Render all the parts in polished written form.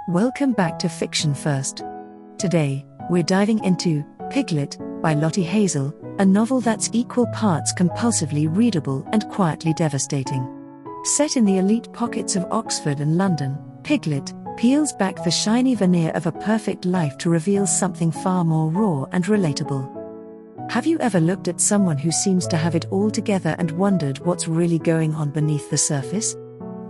Welcome back to Fiction First. Today, we're diving into Piglet by Lottie Hazell, a novel that's equal parts compulsively readable and quietly devastating. Set in the elite pockets of Oxford and London, Piglet peels back the shiny veneer of a perfect life to reveal something far more raw and relatable. Have you ever looked at someone who seems to have it all together and wondered what's really going on beneath the surface?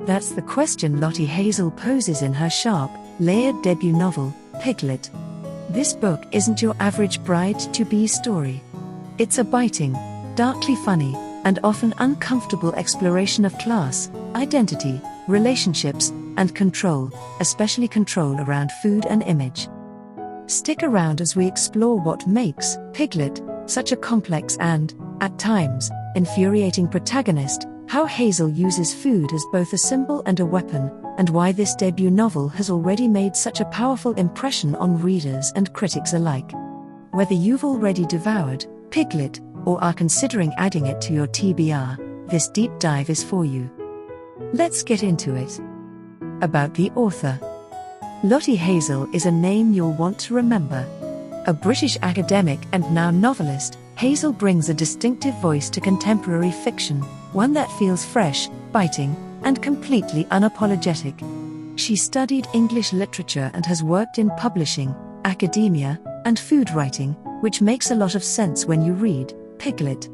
That's the question Lottie Hazell poses in her sharp, layered debut novel, Piglet. This book isn't your average bride-to-be story. It's a biting, darkly funny, and often uncomfortable exploration of class, identity, relationships, and control, especially control around food and image. Stick around as we explore what makes Piglet such a complex and, at times, infuriating protagonist, how Hazell uses food as both a symbol and a weapon, and why this debut novel has already made such a powerful impression on readers and critics alike. Whether you've already devoured Piglet or are considering adding it to your TBR, this deep dive is for you. Let's get into it. About the author. Lottie Hazell is a name you'll want to remember. A British academic and now novelist, Hazell brings a distinctive voice to contemporary fiction, one that feels fresh, biting, and completely unapologetic. She studied English literature and has worked in publishing, academia, and food writing, which makes a lot of sense when you read Piglet.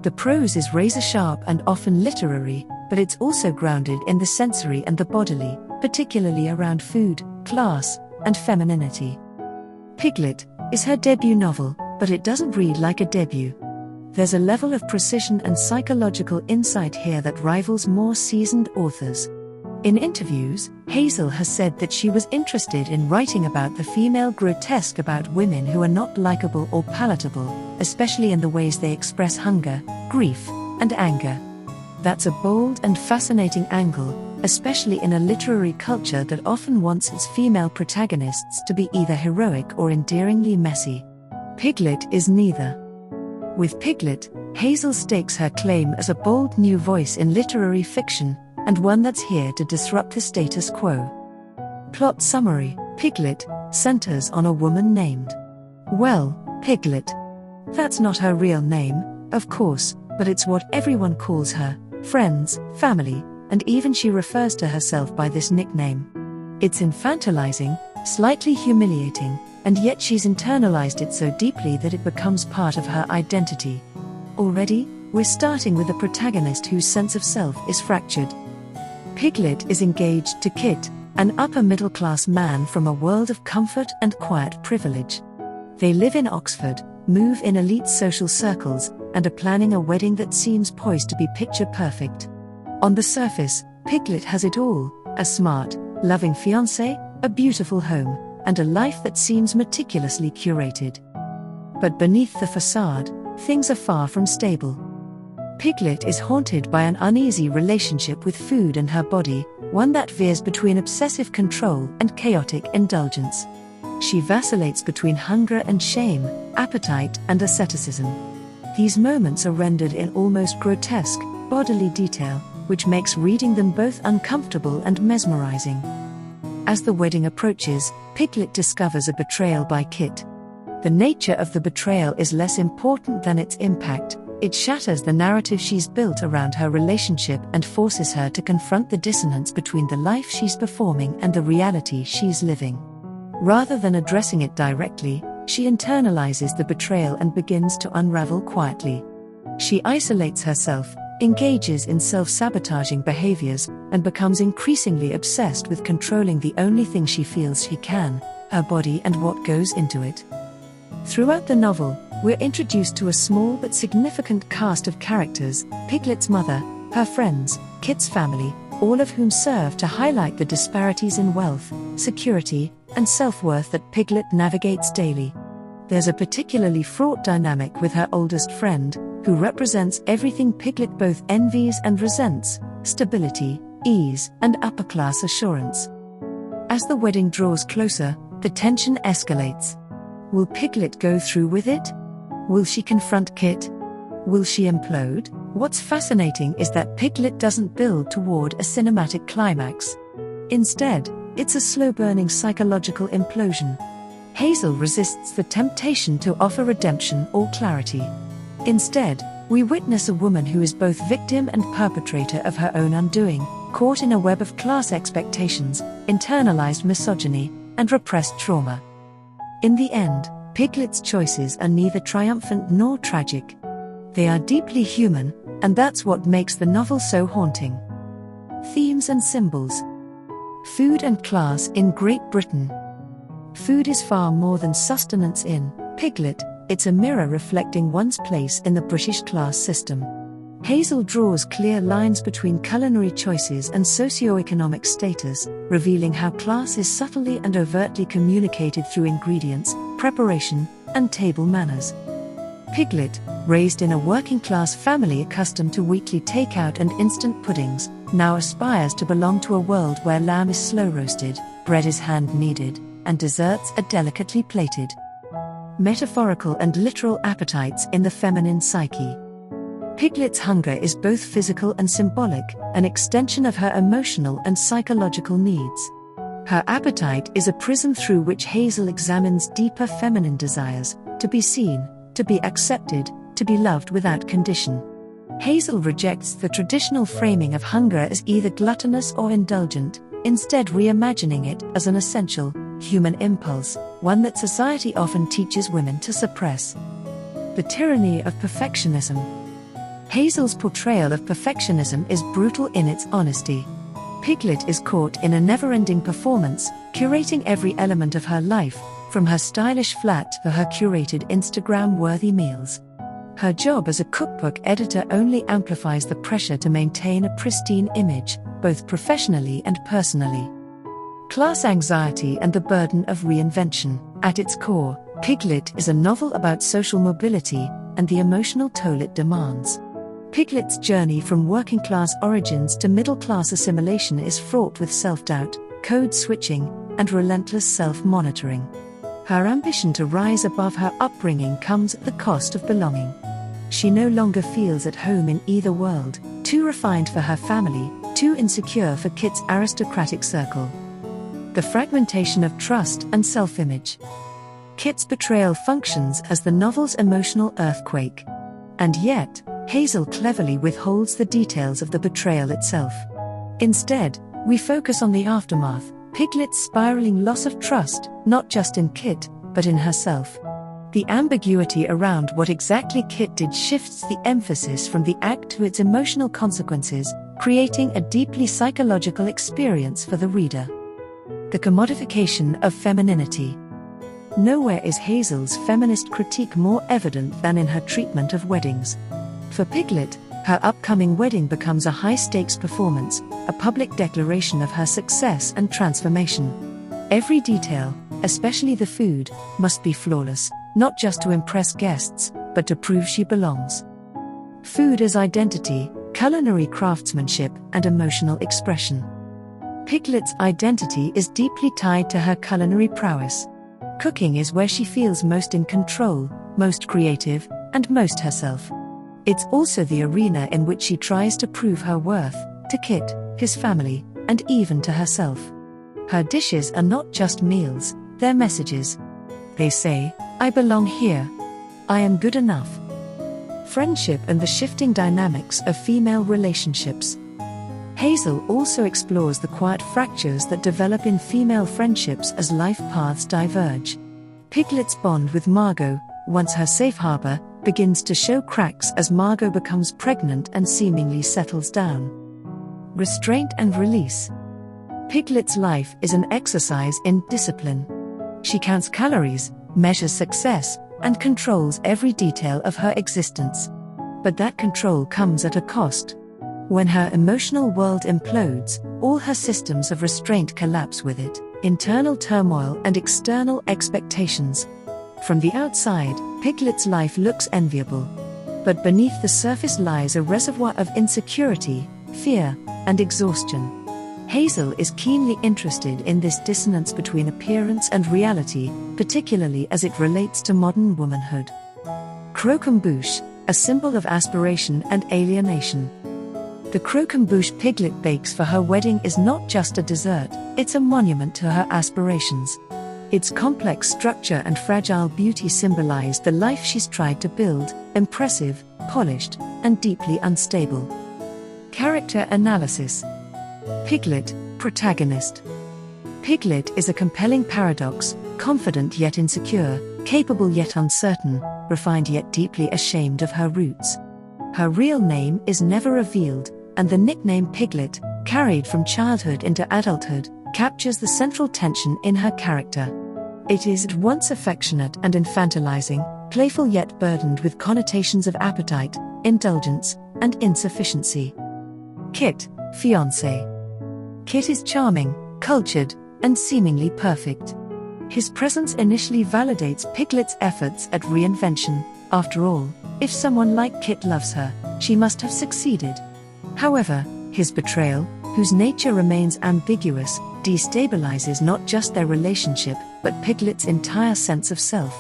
The prose is razor-sharp and often literary, but it's also grounded in the sensory and the bodily, particularly around food, class, and femininity. Piglet is her debut novel, but it doesn't read like a debut. There's a level of precision and psychological insight here that rivals more seasoned authors. In interviews, Hazell has said that she was interested in writing about the female grotesque, about women who are not likable or palatable, especially in the ways they express hunger, grief, and anger. That's a bold and fascinating angle, especially in a literary culture that often wants its female protagonists to be either heroic or endearingly messy. Piglet is neither. With Piglet, Hazell stakes her claim as a bold new voice in literary fiction, and one that's here to disrupt the status quo. Plot summary: Piglet centers on a woman named, well, Piglet. That's not her real name, of course, but it's what everyone calls her, friends, family, and even she refers to herself by this nickname. It's infantilizing, slightly humiliating, and yet she's internalized it so deeply that it becomes part of her identity. Already, we're starting with a protagonist whose sense of self is fractured. Piglet is engaged to Kit, an upper-middle-class man from a world of comfort and quiet privilege. They live in Oxford, move in elite social circles, and are planning a wedding that seems poised to be picture-perfect. On the surface, Piglet has it all: a smart, loving fiancé, a beautiful home, and a life that seems meticulously curated. But beneath the facade, things are far from stable. Piglet is haunted by an uneasy relationship with food and her body, one that veers between obsessive control and chaotic indulgence. She vacillates between hunger and shame, appetite and asceticism. These moments are rendered in almost grotesque, bodily detail, which makes reading them both uncomfortable and mesmerizing. As the wedding approaches, Piglet discovers a betrayal by Kit. The nature of the betrayal is less important than its impact. It shatters the narrative she's built around her relationship and forces her to confront the dissonance between the life she's performing and the reality she's living. Rather than addressing it directly, she internalizes the betrayal and begins to unravel quietly. She isolates herself, engages in self-sabotaging behaviors, and becomes increasingly obsessed with controlling the only thing she feels she can, her body and what goes into it. Throughout the novel, we're introduced to a small but significant cast of characters: Piglet's mother, her friends, Kit's family, all of whom serve to highlight the disparities in wealth, security, and self-worth that Piglet navigates daily. There's a particularly fraught dynamic with her oldest friend, who represents everything Piglet both envies and resents: stability, ease, and upper-class assurance. As the wedding draws closer, the tension escalates. Will Piglet go through with it? Will she confront Kit? Will she implode? What's fascinating is that Piglet doesn't build toward a cinematic climax. Instead, It's a slow-burning psychological implosion. Hazell resists the temptation to offer redemption or clarity. Instead, we witness a woman who is both victim and perpetrator of her own undoing, caught in a web of class expectations, internalized misogyny, and repressed trauma. In the end, Piglet's choices are neither triumphant nor tragic. They are deeply human, and that's what makes the novel so haunting. Themes and symbols. Food and class in Great Britain. Food is far more than sustenance in Piglet, it's a mirror reflecting one's place in the British class system. Hazell draws clear lines between culinary choices and socio-economic status, revealing how class is subtly and overtly communicated through ingredients, preparation, and table manners. Piglet, raised in a working-class family accustomed to weekly takeout and instant puddings, now aspires to belong to a world where lamb is slow-roasted, bread is hand-kneaded, and desserts are delicately plated. Metaphorical and literal appetites in the feminine psyche. Piglet's hunger is both physical and symbolic, an extension of her emotional and psychological needs. Her appetite is a prism through which Hazell examines deeper feminine desires, to be seen, to be accepted, to be loved without condition. Hazell rejects the traditional framing of hunger as either gluttonous or indulgent, instead reimagining it as an essential, human impulse, one that society often teaches women to suppress. The tyranny of perfectionism. Hazell's portrayal of perfectionism is brutal in its honesty. Piglet is caught in a never-ending performance, curating every element of her life, from her stylish flat to her curated Instagram-worthy meals. Her job as a cookbook editor only amplifies the pressure to maintain a pristine image, both professionally and personally. Class anxiety and the burden of reinvention. At its core, Piglet is a novel about social mobility and the emotional toll it demands. Piglet's journey from working-class origins to middle-class assimilation is fraught with self-doubt, code-switching, and relentless self-monitoring. Her ambition to rise above her upbringing comes at the cost of belonging. She no longer feels at home in either world, too refined for her family, too insecure for Kit's aristocratic circle. The fragmentation of trust and self-image. Kit's betrayal functions as the novel's emotional earthquake. And yet, Hazell cleverly withholds the details of the betrayal itself. Instead, we focus on the aftermath, Piglet's spiraling loss of trust, not just in Kit, but in herself. The ambiguity around what exactly Kit did shifts the emphasis from the act to its emotional consequences, creating a deeply psychological experience for the reader. The commodification of femininity. Nowhere is Hazell's feminist critique more evident than in her treatment of weddings. For Piglet, her upcoming wedding becomes a high-stakes performance, a public declaration of her success and transformation. Every detail, especially the food, must be flawless, not just to impress guests, but to prove she belongs. Food as identity, culinary craftsmanship, and emotional expression. Piglet's identity is deeply tied to her culinary prowess. Cooking is where she feels most in control, most creative, and most herself. It's also the arena in which she tries to prove her worth, to Kit, his family, and even to herself. Her dishes are not just meals, they're messages. They say, I belong here. I am good enough. Friendship and the shifting dynamics of female relationships. Hazell also explores the quiet fractures that develop in female friendships as life paths diverge. Piglet's bond with Margot, once her safe harbor, begins to show cracks as Margot becomes pregnant and seemingly settles down. Restraint and release. Piglet's life is an exercise in discipline. She counts calories, measures success, and controls every detail of her existence. But that control comes at a cost. When her emotional world implodes, all her systems of restraint collapse with it, internal turmoil and external expectations. From the outside, Piglet's life looks enviable. But beneath the surface lies a reservoir of insecurity, fear, and exhaustion. Hazell is keenly interested in this dissonance between appearance and reality, particularly as it relates to modern womanhood. Croquembouche, a symbol of aspiration and alienation. The croquembouche Piglet bakes for her wedding is not just a dessert, it's a monument to her aspirations. Its complex structure and fragile beauty symbolize the life she's tried to build: impressive, polished, and deeply unstable. Character analysis. Piglet, protagonist. Piglet is a compelling paradox, confident yet insecure, capable yet uncertain, refined yet deeply ashamed of her roots. Her real name is never revealed, and the nickname Piglet, carried from childhood into adulthood, captures the central tension in her character. It is at once affectionate and infantilizing, playful yet burdened with connotations of appetite, indulgence, and insufficiency. Kit, fiancé. Kit is charming, cultured, and seemingly perfect. His presence initially validates Piglet's efforts at reinvention. After all, if someone like Kit loves her, she must have succeeded. However, his betrayal, whose nature remains ambiguous, destabilizes not just their relationship, but Piglet's entire sense of self.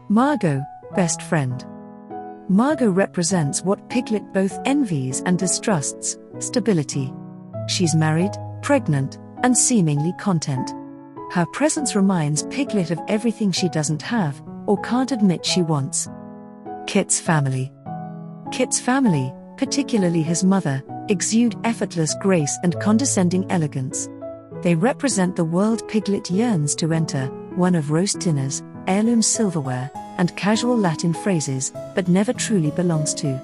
Margot, best friend. Margot represents what Piglet both envies and distrusts: stability. She's married, pregnant, and seemingly content. Her presence reminds Piglet of everything she doesn't have, or can't admit she wants. Kit's family. Kit's family, particularly his mother, exude effortless grace and condescending elegance. They represent the world Piglet yearns to enter, one of roast dinners, heirloom silverware, and casual Latin phrases, but never truly belongs to.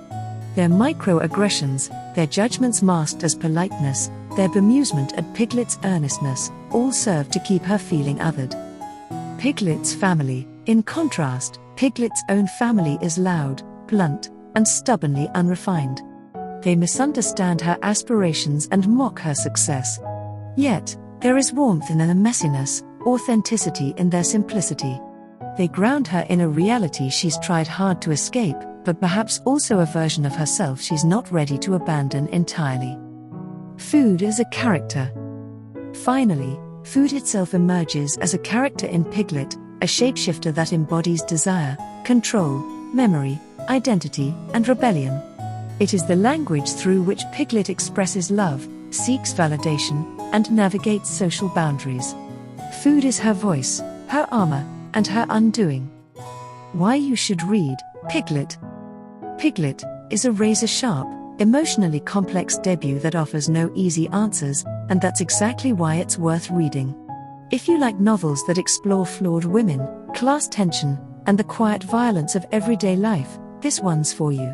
Their microaggressions, their judgments masked as politeness, their bemusement at Piglet's earnestness, all serve to keep her feeling othered. Piglet's family. In contrast, Piglet's own family is loud, blunt, and stubbornly unrefined. They misunderstand her aspirations and mock her success. Yet, there is warmth in their messiness, authenticity in their simplicity. They ground her in a reality she's tried hard to escape, but perhaps also a version of herself she's not ready to abandon entirely. Food as a character. Finally, food itself emerges as a character in Piglet, a shapeshifter that embodies desire, control, memory, identity, and rebellion. It is the language through which Piglet expresses love, seeks validation, and navigates social boundaries. Food is her voice, her armor, and her undoing. Why you should read Piglet. Piglet is a razor-sharp, emotionally complex debut that offers no easy answers, and that's exactly why it's worth reading. If you like novels that explore flawed women, class tension, and the quiet violence of everyday life, this one's for you.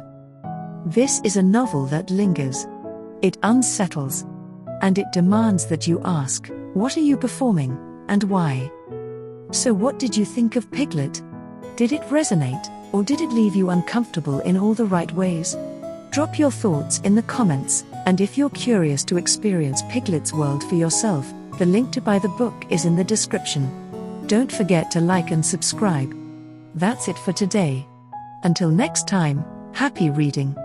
This is a novel that lingers. It unsettles. And it demands that you ask, what are you performing, and why? So what did you think of Piglet? Did it resonate, or did it leave you uncomfortable in all the right ways? Drop your thoughts in the comments, and if you're curious to experience Piglet's world for yourself, the link to buy the book is in the description. Don't forget to like and subscribe. That's it for today. Until next time, happy reading.